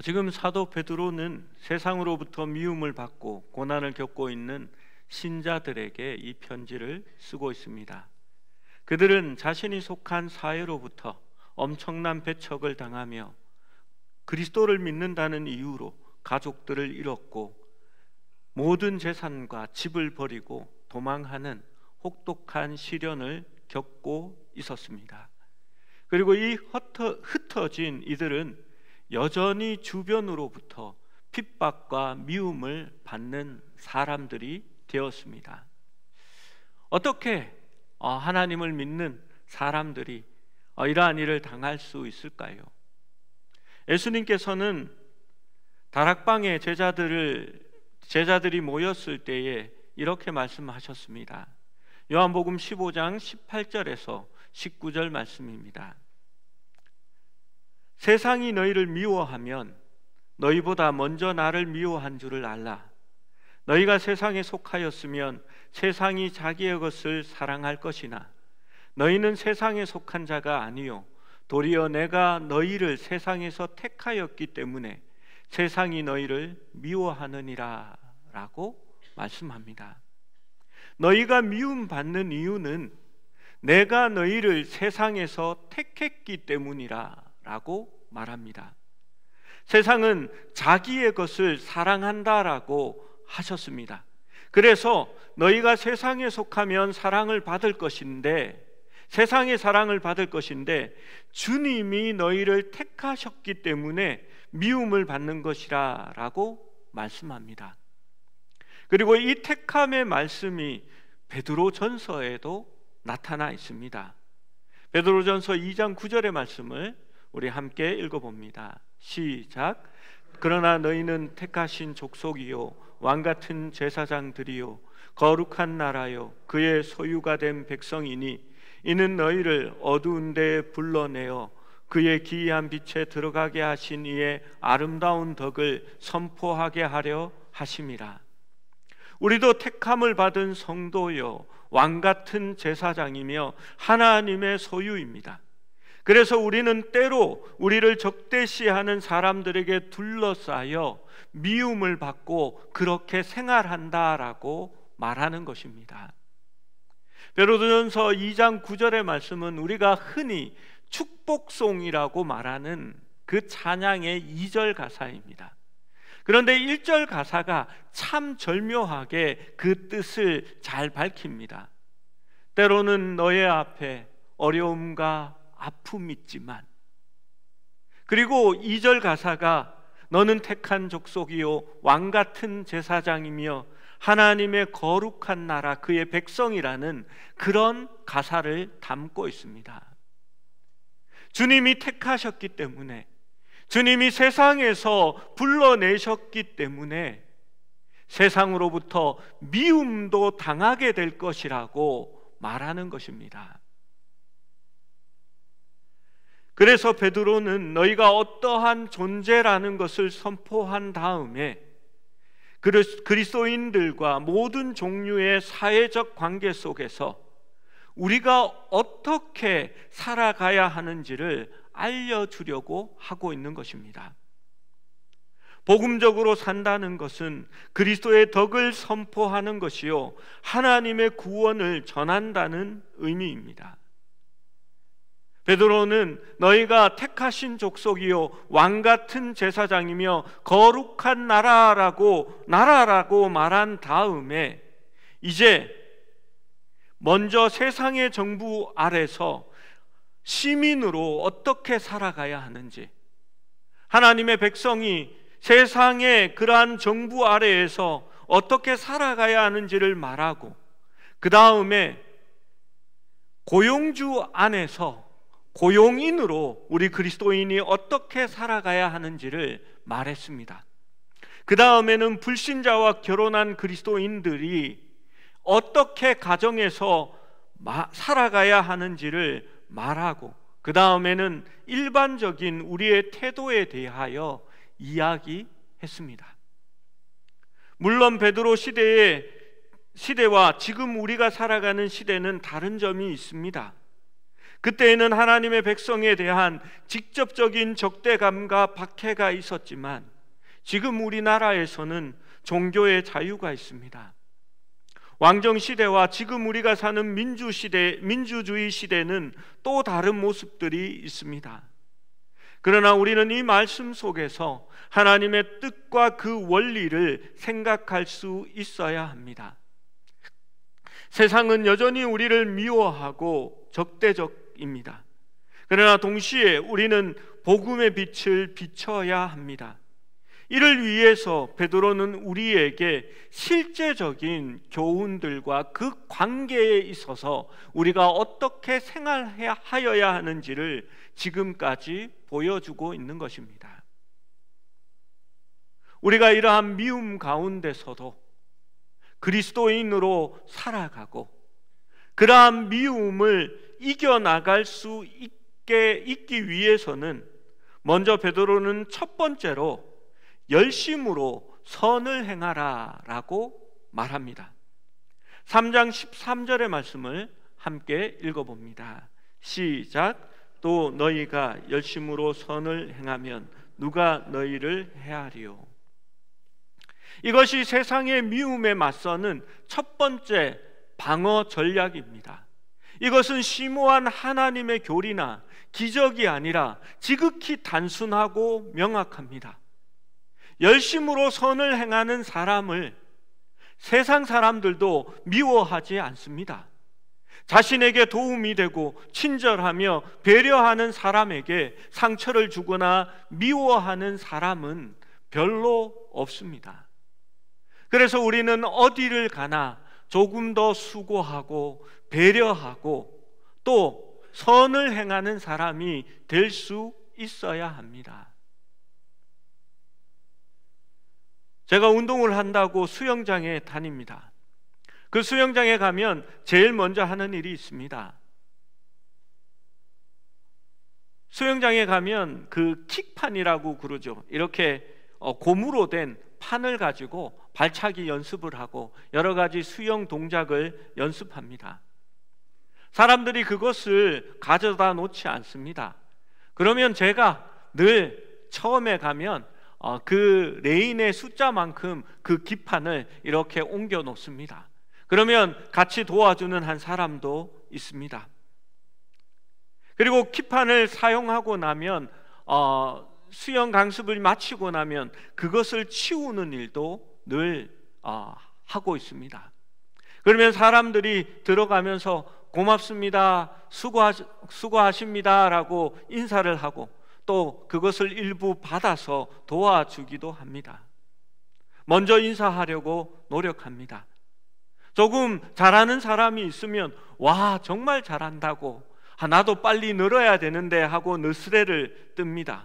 지금 사도 베드로는 세상으로부터 미움을 받고 고난을 겪고 있는 신자들에게 이 편지를 쓰고 있습니다. 그들은 자신이 속한 사회로부터 엄청난 배척을 당하며 그리스도를 믿는다는 이유로 가족들을 잃었고 모든 재산과 집을 버리고 도망하는 혹독한 시련을 겪고 있었습니다. 그리고 이 흩어진 이들은 여전히 주변으로부터 핍박과 미움을 받는 사람들이 되었습니다. 어떻게 하나님을 믿는 사람들이 이러한 일을 당할 수 있을까요? 예수님께서는 다락방에 제자들이 모였을 때에 이렇게 말씀하셨습니다. 요한복음 15장 18절에서 19절 말씀입니다. 세상이 너희를 미워하면 너희보다 먼저 나를 미워한 줄을 알라. 너희가 세상에 속하였으면 세상이 자기의 것을 사랑할 것이나 너희는 세상에 속한 자가 아니요 도리어 내가 너희를 세상에서 택하였기 때문에 세상이 너희를 미워하느니라 라고 말씀합니다. 너희가 미움받는 이유는 내가 너희를 세상에서 택했기 때문이라 라고 말합니다. 세상은 자기의 것을 사랑한다라고 하셨습니다. 그래서 너희가 세상에 속하면 사랑을 받을 것인데, 세상의 사랑을 받을 것인데 주님이 너희를 택하셨기 때문에 미움을 받는 것이라 라고 말씀합니다. 그리고 이 택함의 말씀이 베드로전서에도 나타나 있습니다. 베드로전서 2장 9절의 말씀을 우리 함께 읽어봅니다. 시작. 그러나 너희는 택하신 족속이요 왕같은 제사장들이요 거룩한 나라요 그의 소유가 된 백성이니 이는 너희를 어두운 데에 불러내어 그의 기이한 빛에 들어가게 하신 이의 아름다운 덕을 선포하게 하려 하심이라. 우리도 택함을 받은 성도요 왕같은 제사장이며 하나님의 소유입니다. 그래서 우리는 때로 우리를 적대시하는 사람들에게 둘러싸여 미움을 받고 그렇게 생활한다라고 말하는 것입니다. 베드로전서 2장 9절의 말씀은 우리가 흔히 축복송이라고 말하는 그 찬양의 2절 가사입니다. 그런데 1절 가사가 참 절묘하게 그 뜻을 잘 밝힙니다. 때로는 너의 앞에 어려움과 아픔이 있지만, 그리고 2절 가사가 너는 택한 족속이요 왕같은 제사장이며 하나님의 거룩한 나라 그의 백성이라는 그런 가사를 담고 있습니다. 주님이 택하셨기 때문에, 주님이 세상에서 불러내셨기 때문에 세상으로부터 미움도 당하게 될 것이라고 말하는 것입니다. 그래서 베드로는 너희가 어떠한 존재라는 것을 선포한 다음에 그리스도인들과 모든 종류의 사회적 관계 속에서 우리가 어떻게 살아가야 하는지를 알려주려고 하고 있는 것입니다. 복음적으로 산다는 것은 그리스도의 덕을 선포하는 것이요 하나님의 구원을 전한다는 의미입니다. 베드로는 너희가 택하신 족속이요 왕같은 제사장이며 거룩한 나라라고 말한 다음에 이제 먼저 세상의 정부 아래서 시민으로 어떻게 살아가야 하는지, 하나님의 백성이 세상의 그러한 정부 아래에서 어떻게 살아가야 하는지를 말하고, 그 다음에 고용주 안에서 고용인으로 우리 그리스도인이 어떻게 살아가야 하는지를 말했습니다. 그 다음에는 불신자와 결혼한 그리스도인들이 어떻게 가정에서 살아가야 하는지를 말하고, 그 다음에는 일반적인 우리의 태도에 대하여 이야기했습니다. 물론 베드로 시대와 지금 우리가 살아가는 시대는 다른 점이 있습니다. 그때에는 하나님의 백성에 대한 직접적인 적대감과 박해가 있었지만 지금 우리나라에서는 종교의 자유가 있습니다. 왕정시대와 지금 우리가 사는 민주주의 시대는 또 다른 모습들이 있습니다. 그러나 우리는 이 말씀 속에서 하나님의 뜻과 그 원리를 생각할 수 있어야 합니다. 세상은 여전히 우리를 미워하고 적대적입니다. 그러나 동시에 우리는 복음의 빛을 비춰야 합니다. 이를 위해서 베드로는 우리에게 실제적인 교훈들과 그 관계에 있어서 우리가 어떻게 생활하여야 하는지를 지금까지 보여주고 있는 것입니다. 우리가 이러한 미움 가운데서도 그리스도인으로 살아가고 그러한 미움을 이겨나갈 수 있기 위해서는 먼저 베드로는 첫 번째로 열심으로 선을 행하라 라고 말합니다. 3장 13절의 말씀을 함께 읽어봅니다. 시작. 또 너희가 열심으로 선을 행하면 누가 너희를 해하리요. 이것이 세상의 미움에 맞서는 첫 번째 방어 전략입니다. 이것은 심오한 하나님의 교리나 기적이 아니라 지극히 단순하고 명확합니다. 열심으로 선을 행하는 사람을 세상 사람들도 미워하지 않습니다. 자신에게 도움이 되고 친절하며 배려하는 사람에게 상처를 주거나 미워하는 사람은 별로 없습니다. 그래서 우리는 어디를 가나 조금 더 수고하고 배려하고 또 선을 행하는 사람이 될 수 있어야 합니다. 제가 운동을 한다고 수영장에 다닙니다. 그 수영장에 가면 제일 먼저 하는 일이 있습니다. 수영장에 가면 그 킥판이라고 그러죠. 이렇게 고무로 된 판을 가지고 발차기 연습을 하고 여러 가지 수영 동작을 연습합니다. 사람들이 그것을 가져다 놓지 않습니다. 그러면 제가 늘 처음에 가면 그 레인의 숫자만큼 그 기판을 이렇게 옮겨 놓습니다. 그러면 같이 도와주는 한 사람도 있습니다. 그리고 기판을 사용하고 나면 수영 강습을 마치고 나면 그것을 치우는 일도 늘 하고 있습니다. 그러면 사람들이 들어가면서 고맙습니다, 수고하십니다 라고 인사를 하고 또 그것을 일부 받아서 도와주기도 합니다. 먼저 인사하려고 노력합니다. 조금 잘하는 사람이 있으면 와 정말 잘한다고 나도 빨리 늘어야 되는데 하고 느스레를 뜹니다.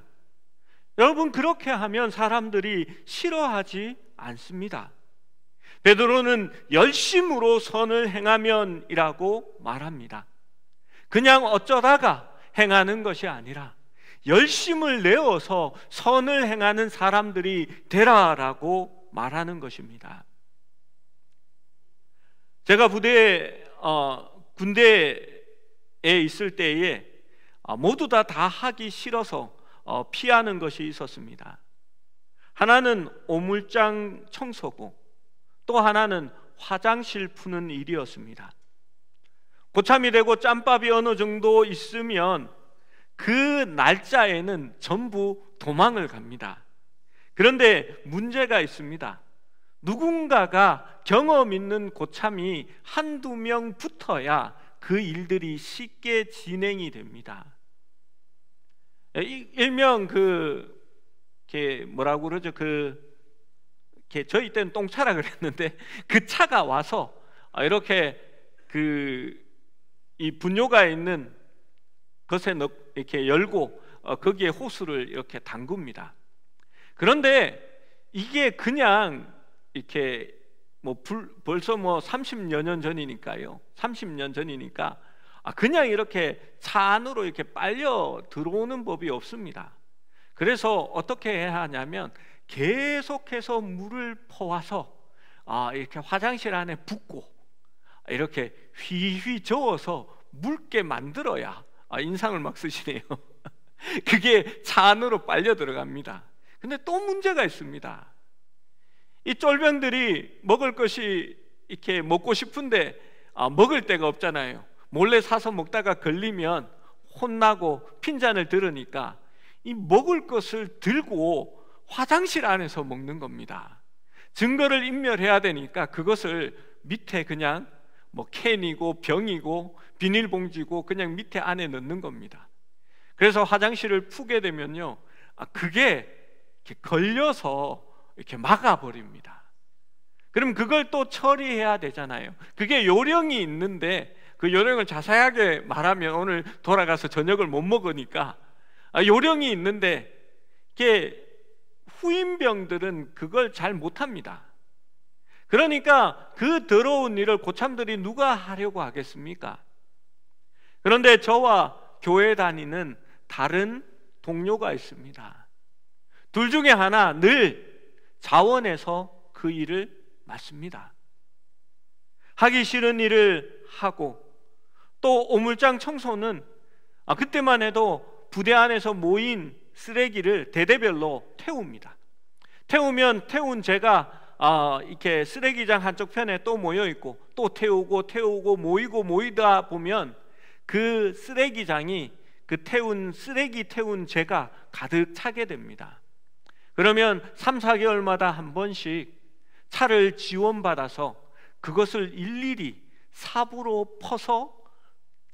여러분 그렇게 하면 사람들이 싫어하지 않습니다. 베드로는 열심으로 선을 행하면이라고 말합니다. 그냥 어쩌다가 행하는 것이 아니라 열심을 내어서 선을 행하는 사람들이 되라라고 말하는 것입니다. 제가 군대에 있을 때에 모두 다 하기 싫어서 피하는 것이 있었습니다. 하나는 오물장 청소고 또 하나는 화장실 푸는 일이었습니다. 고참이 되고 짬밥이 어느 정도 있으면 그 날짜에는 전부 도망을 갑니다. 그런데 문제가 있습니다. 누군가가 경험 있는 고참이 한두 명 붙어야 그 일들이 쉽게 진행이 됩니다. 일명 뭐라고 그러죠? 저희 때는 똥차라 그랬는데 그 차가 와서 이렇게 이 분뇨가 있는 것에 이렇게 열고 거기에 호스를 이렇게 담굽니다. 그런데 이게 그냥 이렇게 벌써 30여 년 전이니까요. 30년 전이니까 그냥 이렇게 차 안으로 이렇게 빨려 들어오는 법이 없습니다. 그래서 어떻게 해야 하냐면 계속해서 물을 퍼와서 이렇게 화장실 안에 붓고 이렇게 휘휘 저어서 묽게 만들어야 인상을 막 쓰시네요. 그게 차 안으로 빨려 들어갑니다. 근데 또 문제가 있습니다. 이 쫄병들이 먹을 것이 이렇게 먹고 싶은데 먹을 데가 없잖아요. 몰래 사서 먹다가 걸리면 혼나고 핀잔을 들으니까 이 먹을 것을 들고 화장실 안에서 먹는 겁니다. 증거를 인멸해야 되니까 그것을 밑에 그냥 뭐 캔이고 병이고 비닐봉지고 그냥 밑에 안에 넣는 겁니다. 그래서 화장실을 푸게 되면요, 그게 이렇게 걸려서 이렇게 막아버립니다. 그럼 그걸 또 처리해야 되잖아요. 그게 요령이 있는데 그 요령을 자세하게 말하면 오늘 돌아가서 저녁을 못 먹으니까 요령이 있는데 이게 후임병들은 그걸 잘 못합니다. 그러니까 그 더러운 일을 고참들이 누가 하려고 하겠습니까? 그런데 저와 교회 다니는 다른 동료가 있습니다. 둘 중에 하나 늘 자원해서 그 일을 맡습니다. 하기 싫은 일을 하고 또 오물장 청소는 그때만 해도 부대 안에서 모인 쓰레기를 대대별로 태웁니다. 태운 제가 이렇게 쓰레기장 한쪽 편에 또 모여 있고 또 태우고 모이다 보면 그 쓰레기장이 그 쓰레기 태운 제가 가득 차게 됩니다. 그러면 3, 4개월마다 한 번씩 차를 지원받아서 그것을 일일이 삽으로 퍼서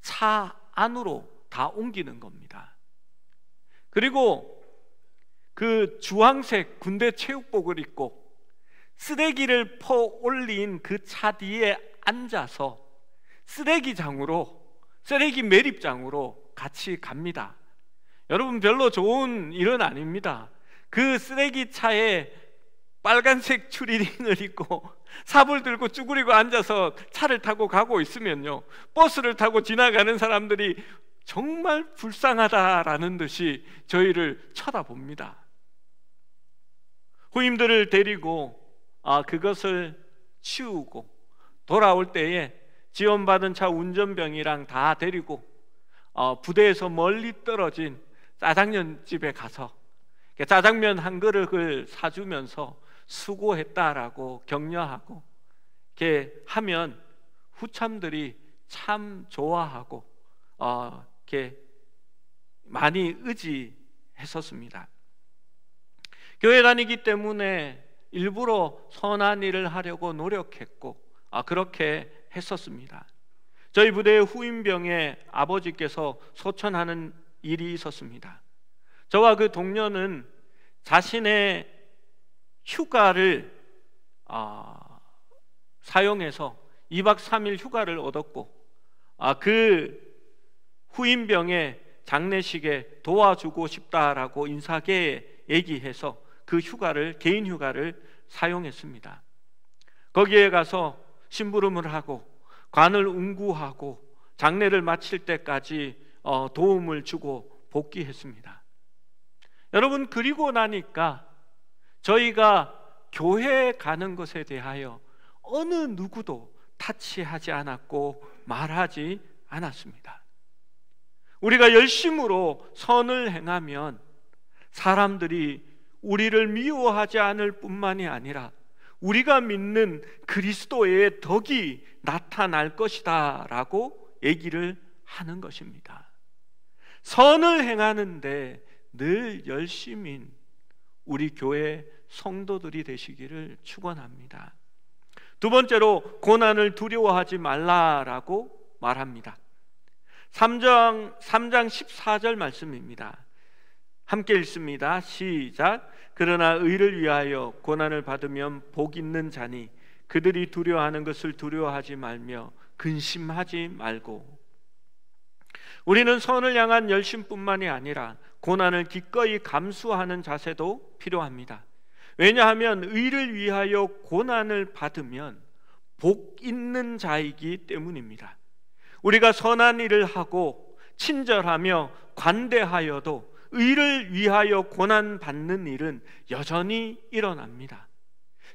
차 안으로 다 옮기는 겁니다. 그리고 그 주황색 군대 체육복을 입고 쓰레기를 퍼 올린 그 차 뒤에 앉아서 쓰레기 매립장으로 같이 갑니다. 여러분, 별로 좋은 일은 아닙니다. 그 쓰레기 차에 빨간색 추리닝을 입고 삽을 들고 쭈그리고 앉아서 차를 타고 가고 있으면요, 버스를 타고 지나가는 사람들이 정말 불쌍하다라는 듯이 저희를 쳐다봅니다. 후임들을 데리고 그것을 치우고 돌아올 때에 지원받은 차 운전병이랑 다 데리고 부대에서 멀리 떨어진 짜장면 집에 가서 짜장면 한 그릇을 사주면서 수고했다라고 격려하고 이렇게 하면 후참들이 참 좋아하고 이렇게 많이 의지했었습니다. 교회 다니기 때문에 일부러 선한 일을 하려고 노력했고 그렇게 했었습니다. 저희 부대의 후임병의 아버지께서 소천하는 일이 있었습니다. 저와 그 동료는 자신의 휴가를 사용해서 2박 3일 휴가를 얻었고 그 후임병의 장례식에 도와주고 싶다라고 인사계에 얘기해서 그 개인 휴가를 사용했습니다. 거기에 가서 심부름을 하고 관을 운구하고 장례를 마칠 때까지 도움을 주고 복귀했습니다. 여러분, 그리고 나니까 저희가 교회에 가는 것에 대하여 어느 누구도 타치하지 않았고 말하지 않았습니다. 우리가 열심으로 선을 행하면 사람들이 우리를 미워하지 않을 뿐만이 아니라 우리가 믿는 그리스도의 덕이 나타날 것이다 라고 얘기를 하는 것입니다. 선을 행하는데 늘 열심인 우리 교회 성도들이 되시기를 축원합니다. 두 번째로, 고난을 두려워하지 말라라고 말합니다. 3장 14절 말씀입니다. 함께 읽습니다. 시작. 그러나 의를 위하여 고난을 받으면 복 있는 자니 그들이 두려워하는 것을 두려워하지 말며 근심하지 말고. 우리는 선을 향한 열심뿐만이 아니라 고난을 기꺼이 감수하는 자세도 필요합니다. 왜냐하면 의를 위하여 고난을 받으면 복 있는 자이기 때문입니다. 우리가 선한 일을 하고 친절하며 관대하여도 의를 위하여 고난받는 일은 여전히 일어납니다.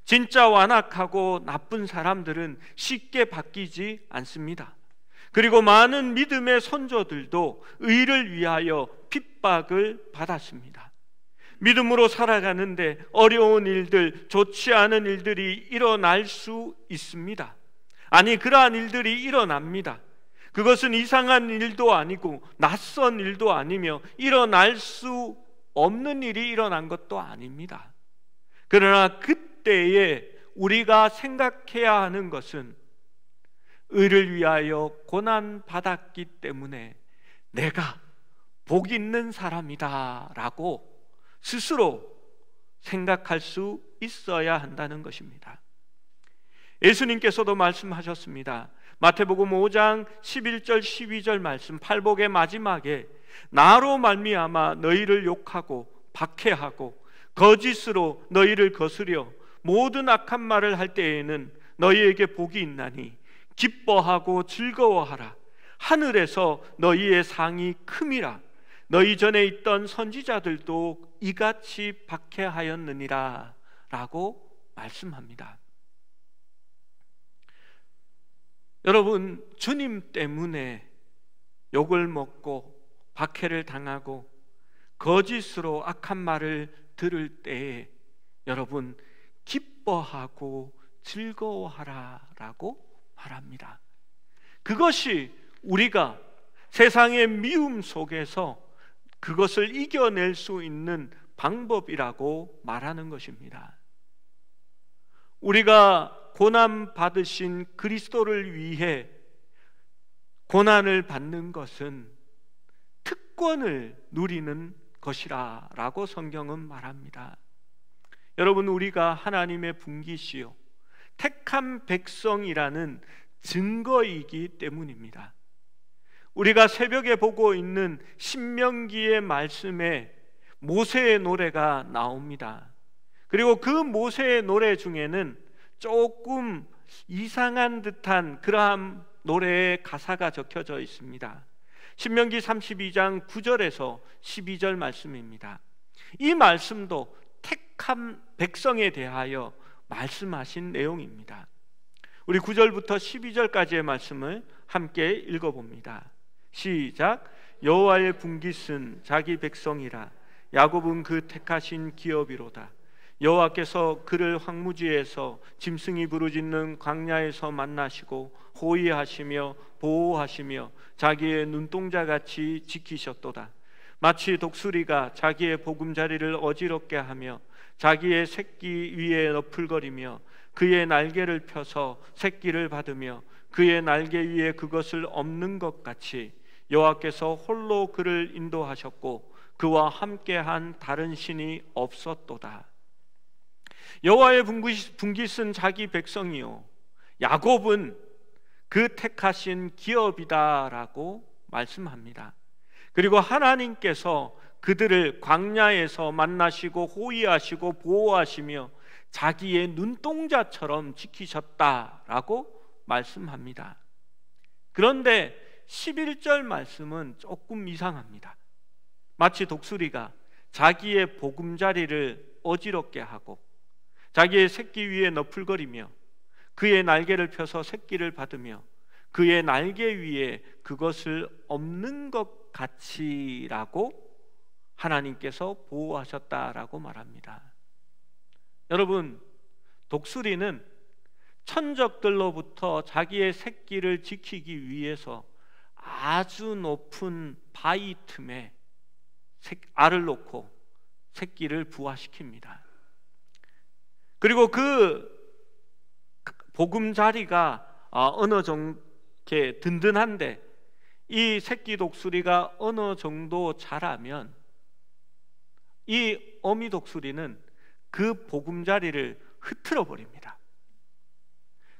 진짜 완악하고 나쁜 사람들은 쉽게 바뀌지 않습니다. 그리고 많은 믿음의 선조들도 의를 위하여 핍박을 받았습니다. 믿음으로 살아가는데 어려운 일들, 좋지 않은 일들이 일어날 수 있습니다. 아니, 그러한 일들이 일어납니다. 그것은 이상한 일도 아니고 낯선 일도 아니며 일어날 수 없는 일이 일어난 것도 아닙니다. 그러나 그때에 우리가 생각해야 하는 것은 의를 위하여 고난받았기 때문에 내가 복 있는 사람이다 라고 스스로 생각할 수 있어야 한다는 것입니다. 예수님께서도 말씀하셨습니다. 마태복음 5장 11절 12절 말씀, 팔복의 마지막에 나로 말미암아 너희를 욕하고 박해하고 거짓으로 너희를 거스려 모든 악한 말을 할 때에는 너희에게 복이 있나니 기뻐하고 즐거워하라. 하늘에서 너희의 상이 큼이라. 너희 전에 있던 선지자들도 이같이 박해하였느니라 라고 말씀합니다. 여러분, 주님 때문에 욕을 먹고 박해를 당하고 거짓으로 악한 말을 들을 때에 여러분 기뻐하고 즐거워하라 라고 말합니다. 그것이 우리가 세상의 미움 속에서 그것을 이겨낼 수 있는 방법이라고 말하는 것입니다. 우리가 고난 받으신 그리스도를 위해 고난을 받는 것은 특권을 누리는 것이라 라고 성경은 말합니다. 여러분, 우리가 하나님의 분기시요 택한 백성이라는 증거이기 때문입니다. 우리가 새벽에 보고 있는 신명기의 말씀에 모세의 노래가 나옵니다. 그리고 그 모세의 노래 중에는 조금 이상한 듯한 그러한 노래의 가사가 적혀져 있습니다. 신명기 32장 9절에서 12절 말씀입니다. 이 말씀도 택한 백성에 대하여 말씀하신 내용입니다. 우리 9절부터 12절까지의 말씀을 함께 읽어봅니다. 시작. 여호와의 분기 쓴 자기 백성이라. 야곱은 그 택하신 기업이로다. 여호와께서 그를 황무지에서 짐승이 부르짖는 광야에서 만나시고 호위하시며 보호하시며 자기의 눈동자같이 지키셨도다. 마치 독수리가 자기의 보금자리를 어지럽게 하며 자기의 새끼 위에 너풀거리며 그의 날개를 펴서 새끼를 받으며 그의 날개 위에 그것을 엎는 것 같이 여호와께서 홀로 그를 인도하셨고 그와 함께한 다른 신이 없었도다. 여호와의 분기 쓴 자기 백성이요 야곱은 그 택하신 기업이다라고 말씀합니다. 그리고 하나님께서 그들을 광야에서 만나시고 호위하시고 보호하시며 자기의 눈동자처럼 지키셨다라고 말씀합니다. 그런데 11절 말씀은 조금 이상합니다. 마치 독수리가 자기의 보금자리를 어지럽게 하고 자기의 새끼 위에 너풀거리며 그의 날개를 펴서 새끼를 받으며 그의 날개 위에 그것을 엎는 것 같이라고 하나님께서 보호하셨다라고 말합니다. 여러분, 독수리는 천적들로부터 자기의 새끼를 지키기 위해서 아주 높은 바위 틈에 알을 놓고 새끼를 부화시킵니다. 그리고 그 보금자리가 어느 정도 든든한데 이 새끼 독수리가 어느 정도 자라면 이 어미 독수리는 그 보금자리를 흐트러 버립니다.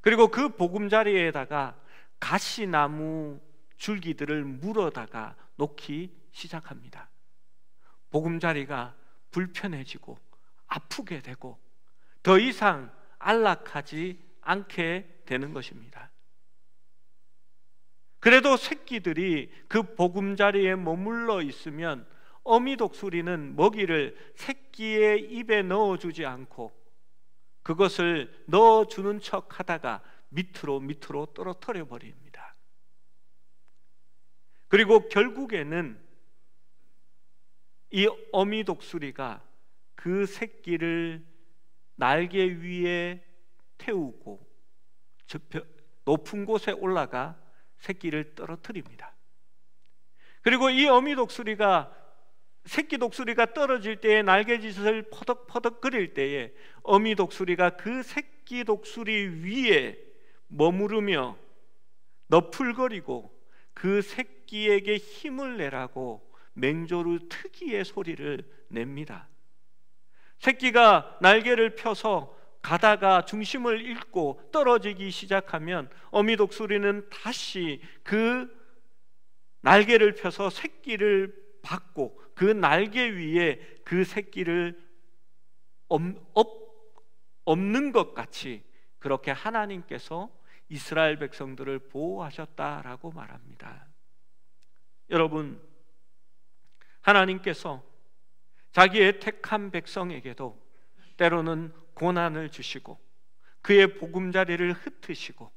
그리고 그 보금자리에다가 가시나무 줄기들을 물어다가 놓기 시작합니다. 보금자리가 불편해지고 아프게 되고 더 이상 안락하지 않게 되는 것입니다. 그래도 새끼들이 그 보금자리에 머물러 있으면 어미 독수리는 먹이를 새끼의 입에 넣어주지 않고 그것을 넣어주는 척 하다가 밑으로 떨어뜨려 버립니다. 그리고 결국에는 이 어미 독수리가 그 새끼를 날개 위에 태우고 높은 곳에 올라가 새끼를 떨어뜨립니다. 그리고 이 어미 독수리가 새끼 독수리가 떨어질 때에 날개짓을 퍼덕퍼덕 거릴 때에 어미 독수리가 그 새끼 독수리 위에 머무르며 너풀거리고 그 새끼에게 힘을 내라고 맹조루 특유의 소리를 냅니다. 새끼가 날개를 펴서 가다가 중심을 잃고 떨어지기 시작하면 어미 독수리는 다시 그 날개를 펴서 새끼를 받고 그 날개 위에 그 새끼를 엎는 것 같이 그렇게 하나님께서 이스라엘 백성들을 보호하셨다라고 말합니다. 여러분, 하나님께서 자기의 택한 백성에게도 때로는 고난을 주시고 그의 보금자리를 흩으시고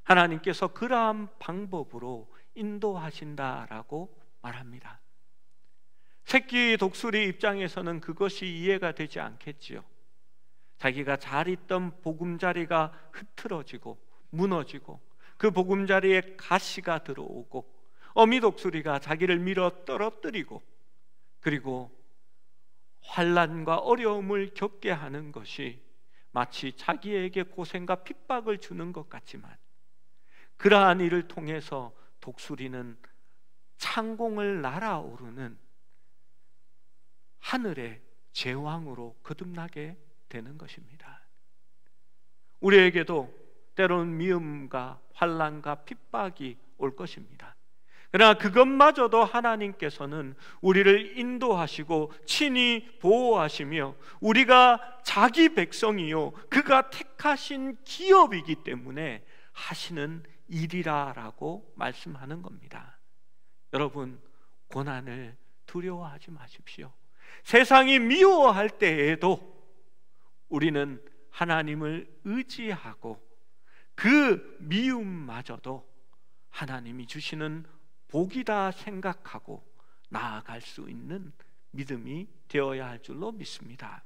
하나님께서 그러한 방법으로 인도하신다라고 말합니다. 새끼 독수리 입장에서는 그것이 이해가 되지 않겠지요. 자기가 잘 있던 보금자리가 흐트러지고 무너지고 그 보금자리에 가시가 들어오고 어미 독수리가 자기를 밀어 떨어뜨리고 그리고 환난과 어려움을 겪게 하는 것이 마치 자기에게 고생과 핍박을 주는 것 같지만 그러한 일을 통해서 독수리는 창공을 날아오르는 하늘의 제왕으로 거듭나게 되는 것입니다. 우리에게도 때로는 미움과 환난과 핍박이 올 것입니다. 그러나 그것마저도 하나님께서는 우리를 인도하시고 친히 보호하시며 우리가 자기 백성이요 그가 택하신 기업이기 때문에 하시는 일이라라고 말씀하는 겁니다. 여러분, 고난을 두려워하지 마십시오. 세상이 미워할 때에도 우리는 하나님을 의지하고 그 미움마저도 하나님이 주시는 복이다 생각하고 나아갈 수 있는 믿음이 되어야 할 줄로 믿습니다.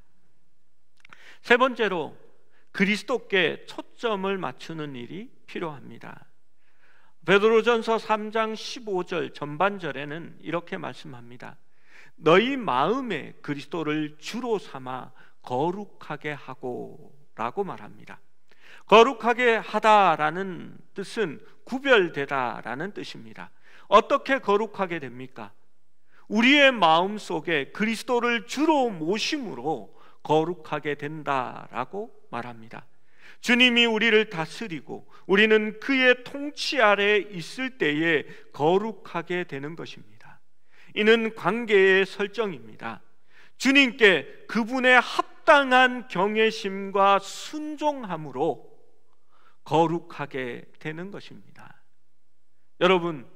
세 번째로 그리스도께 초점을 맞추는 일이 필요합니다. 베드로전서 3장 15절 전반절에는 이렇게 말씀합니다. 너희 마음에 그리스도를 주로 삼아 거룩하게 하고 라고 말합니다. 거룩하게 하다라는 뜻은 구별되다라는 뜻입니다. 어떻게 거룩하게 됩니까? 우리의 마음 속에 그리스도를 주로 모심으로 거룩하게 된다라고 말합니다. 주님이 우리를 다스리고 우리는 그의 통치 아래에 있을 때에 거룩하게 되는 것입니다. 이는 관계의 설정입니다. 주님께 그분의 합당한 경외심과 순종함으로 거룩하게 되는 것입니다. 여러분,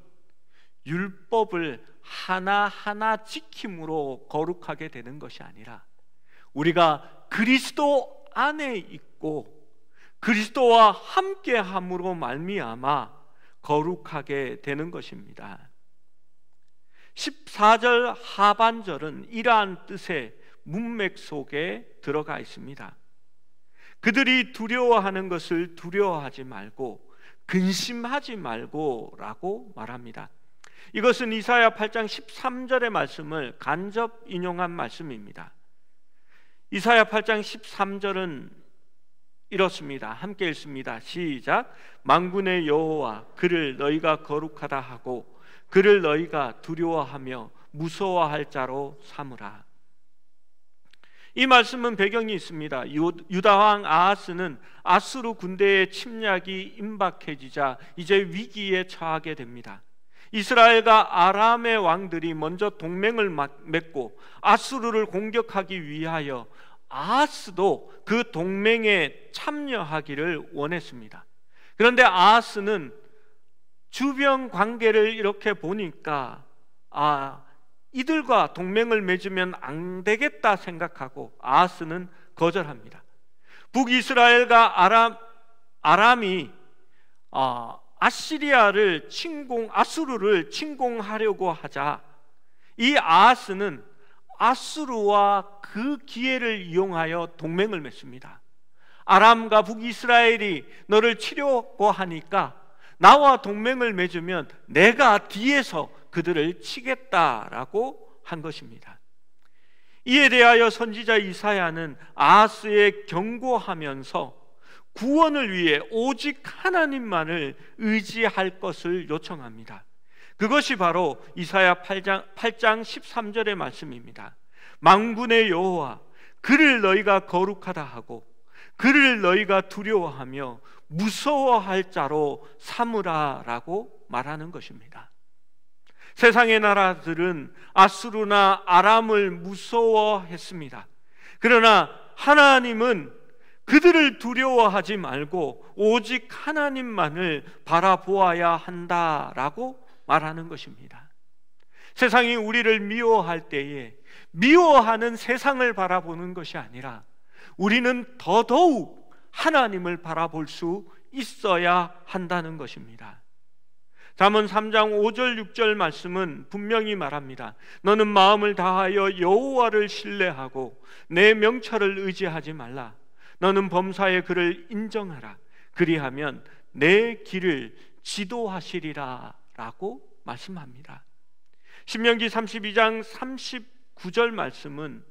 율법을 하나하나 지킴으로 거룩하게 되는 것이 아니라 우리가 그리스도 안에 있고 그리스도와 함께함으로 말미암아 거룩하게 되는 것입니다. 14절 하반절은 이러한 뜻의 문맥 속에 들어가 있습니다. 그들이 두려워하는 것을 두려워하지 말고 근심하지 말고 라고 말합니다. 이것은 이사야 8장 13절의 말씀을 간접 인용한 말씀입니다. 이사야 8장 13절은 이렇습니다. 함께 읽습니다. 시작. 만군의 여호와 그를 너희가 거룩하다 하고 그를 너희가 두려워하며 무서워할 자로 삼으라. 이 말씀은 배경이 있습니다. 유다왕 아하스는 아수르 군대의 침략이 임박해지자 이제 위기에 처하게 됩니다. 이스라엘과 아람의 왕들이 먼저 동맹을 맺고 아수르를 공격하기 위하여 아하스도 그 동맹에 참여하기를 원했습니다. 그런데 아하스는 주변 관계를 이렇게 보니까 이들과 동맹을 맺으면 안 되겠다 생각하고 아하스는 거절합니다. 북이스라엘과 아람이 아수르를 침공하려고 하자 이 아하스는 아수르와 그 기회를 이용하여 동맹을 맺습니다. 아람과 북이스라엘이 너를 치려고 하니까 나와 동맹을 맺으면 내가 뒤에서 그들을 치겠다라고 한 것입니다. 이에 대하여 선지자 이사야는 아하스에 경고하면서 구원을 위해 오직 하나님만을 의지할 것을 요청합니다. 그것이 바로 이사야 8장 13절의 말씀입니다. 만군의 여호와, 그를 너희가 거룩하다 하고 그를 너희가 두려워하며 무서워할 자로 삼으라 라고 말하는 것입니다. 세상의 나라들은 아수르나 아람을 무서워했습니다. 그러나 하나님은 그들을 두려워하지 말고 오직 하나님만을 바라보아야 한다라고 말하는 것입니다. 세상이 우리를 미워할 때에 미워하는 세상을 바라보는 것이 아니라 우리는 더더욱 하나님을 바라볼 수 있어야 한다는 것입니다. 잠언 3장 5절 6절 말씀은 분명히 말합니다. 너는 마음을 다하여 여호와를 신뢰하고 내 명철을 의지하지 말라. 너는 범사에 그를 인정하라. 그리하면 내 길을 지도하시리라 라고 말씀합니다. 신명기 32장 39절 말씀은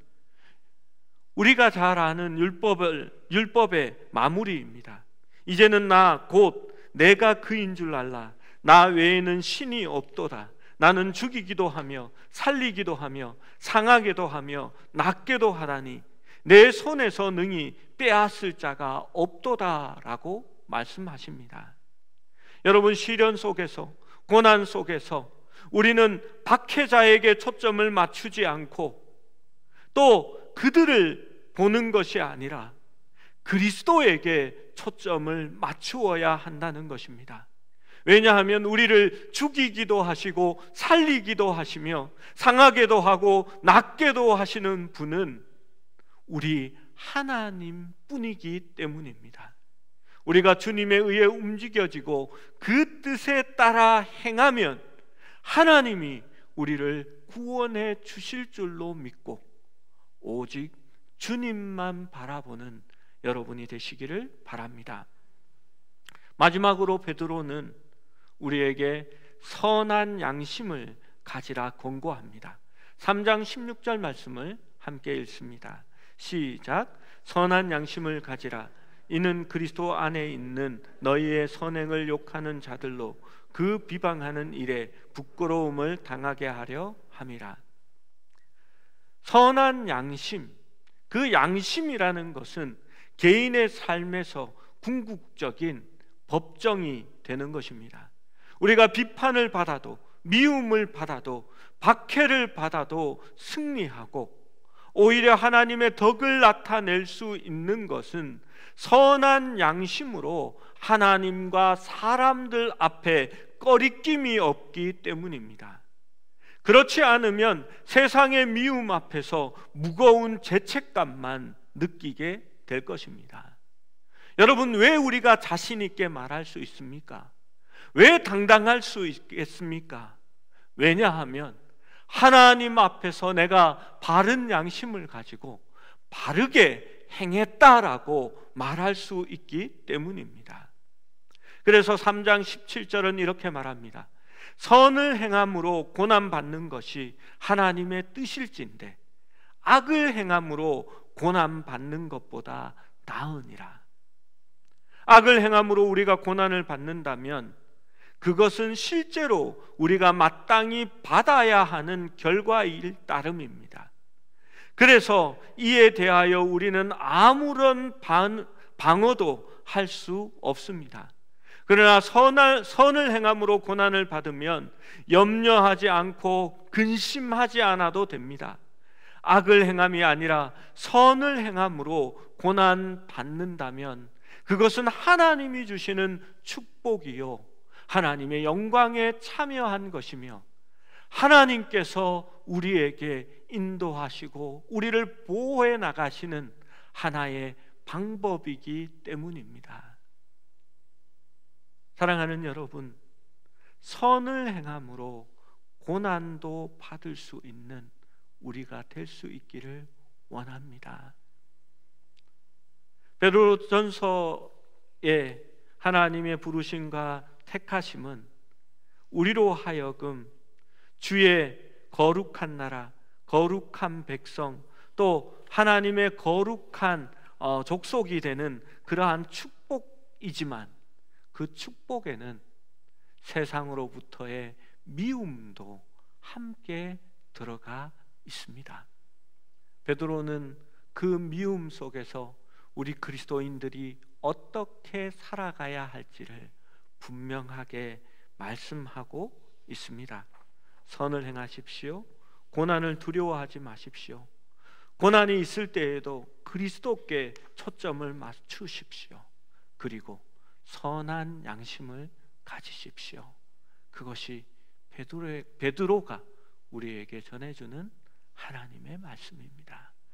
우리가 잘 아는 율법의 마무리입니다. 이제는 나 곧 내가 그인 줄 알라. 나 외에는 신이 없도다. 나는 죽이기도 하며 살리기도 하며 상하게도 하며 낫게도 하다니 내 손에서 능히 빼앗을 자가 없도다라고 말씀하십니다. 여러분, 시련 속에서, 고난 속에서 우리는 박해자에게 초점을 맞추지 않고 또 그들을 보는 것이 아니라 그리스도에게 초점을 맞추어야 한다는 것입니다. 왜냐하면 우리를 죽이기도 하시고 살리기도 하시며 상하게도 하고 낫게도 하시는 분은 우리 하나님뿐이기 때문입니다. 우리가 주님에 의해 움직여지고 그 뜻에 따라 행하면 하나님이 우리를 구원해 주실 줄로 믿고 오직 주님만 바라보는 여러분이 되시기를 바랍니다. 마지막으로 베드로는 우리에게 선한 양심을 가지라 권고합니다. 3장 16절 말씀을 함께 읽습니다. 시작. 선한 양심을 가지라. 이는 그리스도 안에 있는 너희의 선행을 욕하는 자들로 그 비방하는 일에 부끄러움을 당하게 하려 함이라. 선한 양심, 그 양심이라는 것은 개인의 삶에서 궁극적인 법정이 되는 것입니다. 우리가 비판을 받아도, 미움을 받아도, 박해를 받아도 승리하고 오히려 하나님의 덕을 나타낼 수 있는 것은 선한 양심으로 하나님과 사람들 앞에 꺼리낌이 없기 때문입니다. 그렇지 않으면 세상의 미움 앞에서 무거운 죄책감만 느끼게 될 것입니다. 여러분, 왜 우리가 자신 있게 말할 수 있습니까? 왜 당당할 수 있겠습니까? 왜냐하면 하나님 앞에서 내가 바른 양심을 가지고 바르게 행했다라고 말할 수 있기 때문입니다. 그래서 3장 17절은 이렇게 말합니다. 선을 행함으로 고난받는 것이 하나님의 뜻일진데 악을 행함으로 고난받는 것보다 나으니라. 악을 행함으로 우리가 고난을 받는다면 그것은 실제로 우리가 마땅히 받아야 하는 결과일 따름입니다. 그래서 이에 대하여 우리는 아무런 방어도 할 수 없습니다. 그러나 선을 행함으로 고난을 받으면 염려하지 않고 근심하지 않아도 됩니다. 악을 행함이 아니라 선을 행함으로 고난 받는다면 그것은 하나님이 주시는 축복이요 하나님의 영광에 참여한 것이며 하나님께서 우리에게 인도하시고 우리를 보호해 나가시는 하나의 방법이기 때문입니다. 사랑하는 여러분, 선을 행함으로 고난도 받을 수 있는 우리가 될 수 있기를 원합니다. 베드로전서의 하나님의 부르심과 택하심은 우리로 하여금 주의 거룩한 나라, 거룩한 백성, 또 하나님의 거룩한 족속이 되는 그러한 축복이지만, 그 축복에는 세상으로부터의 미움도 함께 들어가 있습니다. 베드로는 그 미움 속에서 우리 그리스도인들이 어떻게 살아가야 할지를 분명하게 말씀하고 있습니다. 선을 행하십시오. 고난을 두려워하지 마십시오. 고난이 있을 때에도 그리스도께 초점을 맞추십시오. 그리고 선한 양심을 가지십시오. 그것이 베드로가 우리에게 전해주는 하나님의 말씀입니다.